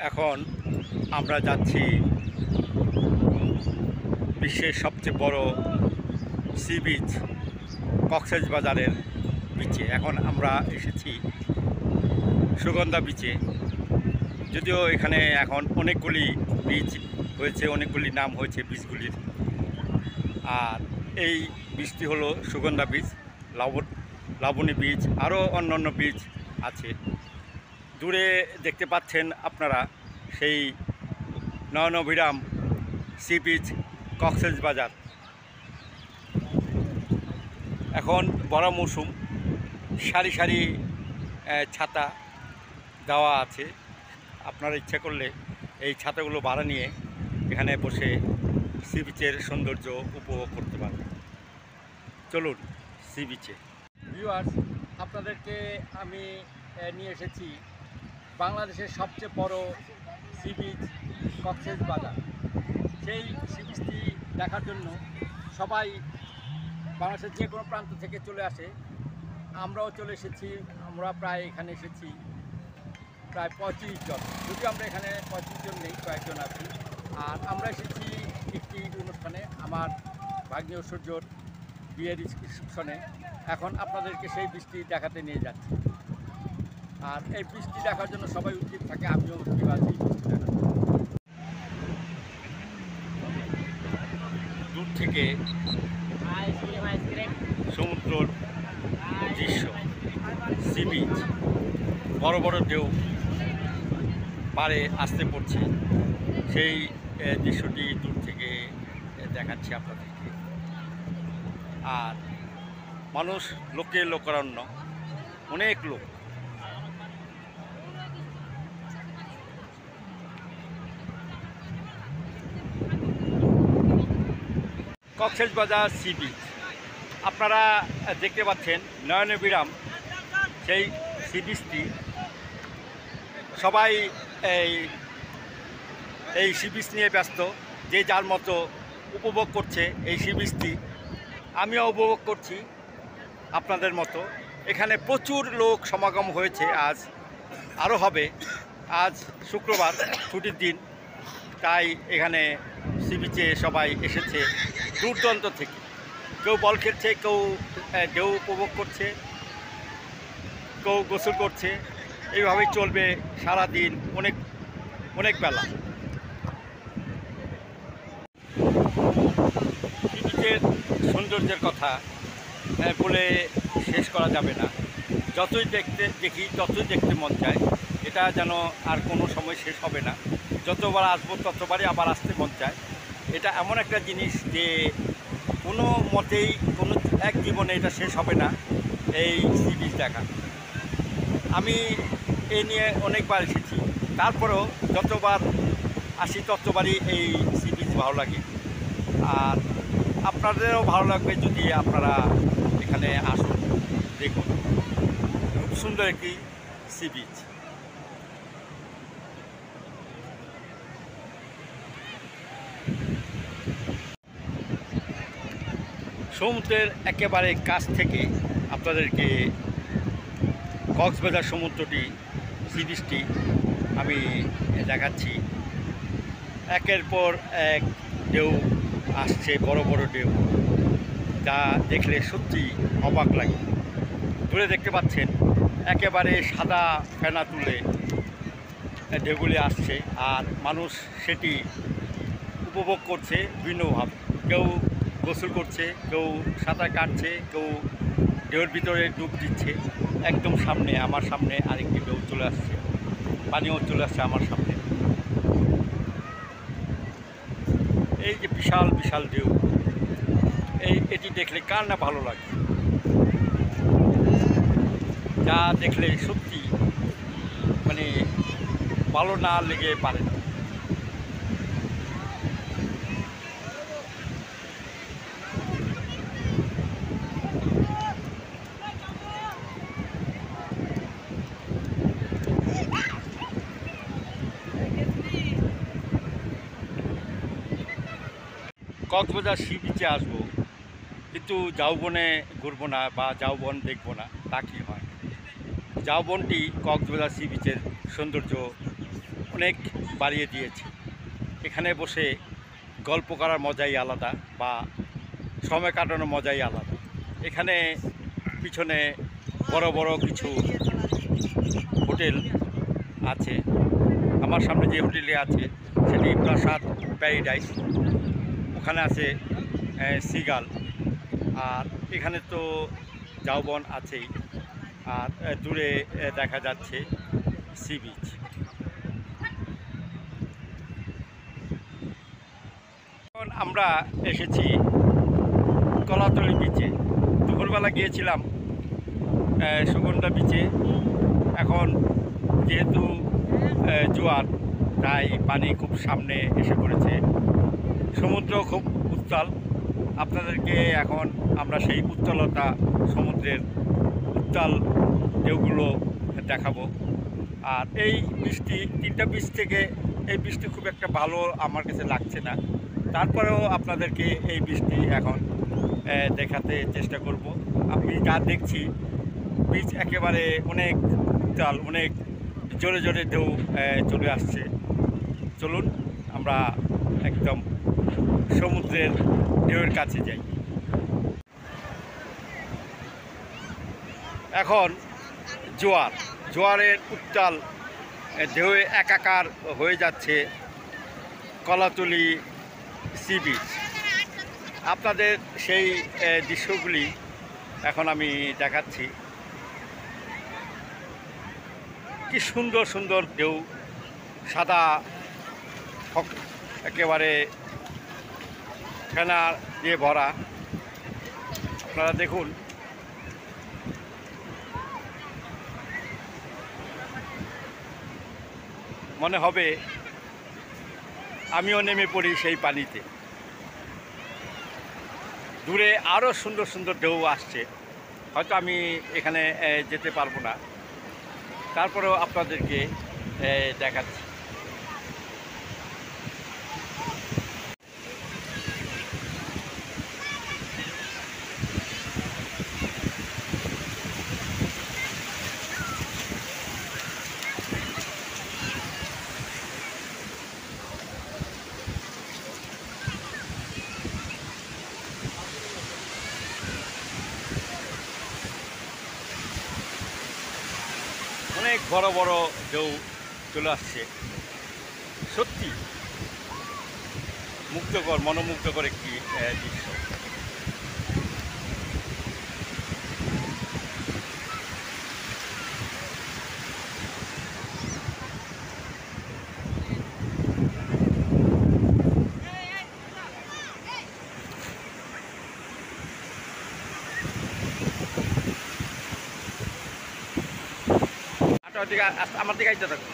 এখন আমরা যাচ্ছি বিশ্বের সবচেয়ে বড় সি বিচ কক্সবাজারের বিচে। এখন আমরা এসেছি সুগন্ধা বিচে। যদিও এখানে এখন অনেকগুলি বিচ হয়েছে, অনেকগুলি নাম হয়েছে বিচগুলির। আর এই বিচটি হলো সুগন্ধা বিচ, লাবণী বিচ, আরও অন্যান্য বিচ আছে। দূরে দেখতে পাচ্ছেন আপনারা সেই নয়নাভিরাম সি বিচ কক্সবাজার। এখন বড় মৌসুম, সারি সারি ছাতা দেওয়া আছে। আপনারা ইচ্ছা করলে এই ছাতাগুলো ভাড়া নিয়ে এখানে বসে সি বিচের সৌন্দর্য উপভোগ করতে পারবেন। চলুন সি বিচে। ভিউয়ার্স, আপনাদেরকে আমি নিয়ে এসেছি বাংলাদেশের সবচেয়ে বড় সি বিচ কক্সবাজার। সেই সি বিচটি দেখার জন্য সবাই বাংলাদেশের যে কোনো প্রান্ত থেকে চলে আসে। আমরাও চলে এসেছি। আমরা প্রায় এখানে এসেছি প্রায় 35 জন, যদিও আমরা এখানে 35 জন নেই, কয়েকজন আছি। আর আমরা এসেছি একটি অনুষ্ঠানে, আমার ভাগ্নে ঐশ্বর্যর বিয়ের রিসেপশনে। এখন আপনাদেরকে সেই বৃষ্টি দেখাতে নিয়ে যাচ্ছি। আর এই বৃষ্টি দেখার জন্য সবাই উদ্গ্রীব থাকে, আমিও উদ্গ্রীব আছি বৃষ্টি দেখার জন্য। দূর থেকে সমুদ্রর দৃশ্য, সি বিচ, বড় বড় ঢেউ পাড়ে আসতে পড়ছে, সেই দৃশ্যটি দূর থেকে দেখাচ্ছি আপনাদেরকে। আর মানুষ, লোকে লোকারণ্য, অনেক লোক। কক্সবাজার সি বিচ আপনারা দেখতে পাচ্ছেন, নয়নাভিরাম সেই সি বিচটি। সবাই এই সি বিচ নিয়ে ব্যস্ত, যে যার মতো উপভোগ করছে এই সি বিচটি। আমিও উপভোগ করছি আপনাদের মতো। এখানে প্রচুর লোক সমাগম হয়েছে, আজ আরও হবে। আজ শুক্রবার, ছুটির দিন, তাই এখানে সি বিচে সবাই এসেছে দূর দূরান্ত থেকে। কেউ বল খেলছে, কেউ ঢেউ উপভোগ করছে, কেউ গোসল করছে। এইভাবেই চলবে সারাদিন, অনেক অনেক বেলা। সি বিচের সৌন্দর্যের কথা বলে শেষ করা যাবে না। যতই দেখি ততই দেখতে মন চায়। এটা যেন আর কোনো সময় শেষ হবে না। যতবার আসবো ততবারই আবার আসতে মন চায়। এটা এমন একটা জিনিস যে কোনো মতেই কোনো এক জীবনে এটা শেষ হবে না, এই সি বিচ দেখা। আমি এ নিয়ে অনেকবার এসেছি, তারপরেও যতবার আসি ততবারই এই সি বিচ ভালো লাগে। আর আপনাদেরও ভালো লাগবে যদি আপনারা এখানে আসুন, দেখুন। খুব সুন্দর একটি সি বিচ। সমুদ্রের একেবারে কাছ থেকে আপনাদেরকে কক্সবাজার সমুদ্রটি, সি বিচটি আমি দেখাচ্ছি। একের পর এক ঢেউ আসছে, বড় বড় ঢেউ, যা দেখলে সত্যি অবাক লাগে। দূরে দেখতে পাচ্ছেন একেবারে সাদা ফেনা তুলে ঢেউগুলি আসছে, আর মানুষ সেটি উপভোগ করছে বিভিন্নভাবে। কেউ গোসল করছে, কেউ সাঁতার কাটছে, কেউ ঢেউর ভিতরে ডুব দিচ্ছে। একদম সামনে, আমার সামনে আরেকটি ঢেউ চলে আসছে, পানিও চলে আসছে আমার সামনে। এই যে বিশাল বিশাল ঢেউ, এটি দেখলে কার না ভালো লাগে। যা দেখলে সত্যি মানে ভালো না লেগে পারে না। কক্সবাজার সি বিচে আসবো, কিন্তু ঝাউবনে ঘুরবো না বা ঝাউবন দেখবো না, তা কি হয়? ঝাউবনটি কক্সবাজার সি বিচের সৌন্দর্য অনেক বাড়িয়ে দিয়েছে। এখানে বসে গল্প করার মজাই আলাদা বা সময় কাটানোর মজাই আলাদা। এখানে পিছনে বড় বড় কিছু হোটেল আছে। আমার সামনে যে হোটেলটি আছে সেটি প্রাসাদ প্যারাডাইস, ওখানে আছে সিগাল, আর এখানে তো ঝাউবন আছেই, আর দূরে দেখা যাচ্ছে সি বিচ। এখন আমরা এসেছি কলাতলি বিচে। দুপুরবেলা গিয়েছিলাম সুগন্ধা বিচে। এখন যেহেতু জোয়ার, তাই পানি খুব সামনে এসে পড়েছে, সমুদ্র খুব উত্তাল। আপনাদেরকে এখন আমরা সেই উত্তালতা, সমুদ্রের উত্তাল ঢেউগুলো দেখাবো। আর এই বৃষ্টি, 3টা বিচ থেকে এই বৃষ্টি খুব একটা ভালো আমার কাছে লাগছে না, তারপরেও আপনাদেরকে এই বৃষ্টি এখন দেখাতে চেষ্টা করব। আমি যা দেখছি বিচ একেবারে অনেক উত্তাল, অনেক জোরে জোরে ঢেউ চলে আসছে। চলুন আমরা একদম সমুদ্রের ঢেউয়ের কাছে যাই। এখন জোয়ারের উত্তাল ঢেউয়ে একাকার হয়ে যাচ্ছে কলাতলি সি বিচ। আপনাদের সেই দৃশ্যগুলি এখন আমি দেখাচ্ছি। কি সুন্দর সুন্দর ঢেউ, সাদা একেবারে ফেনা দিয়ে ভরা। আপনারা দেখুন, মনে হবে আমিও নেমে পড়ি সেই পানিতে। দূরে আরও সুন্দর সুন্দর ঢেউ আসছে, হয়তো আমি এখানে যেতে পারবো না, তারপরেও আপনাদেরকে দেখাচ্ছি। অনেক বড় বড় ঢেউ চলে আসছে, সত্যি মুগ্ধকর, মনোমুগ্ধকর একটি দৃশ্য। আমার দিকে আইতে থাকো।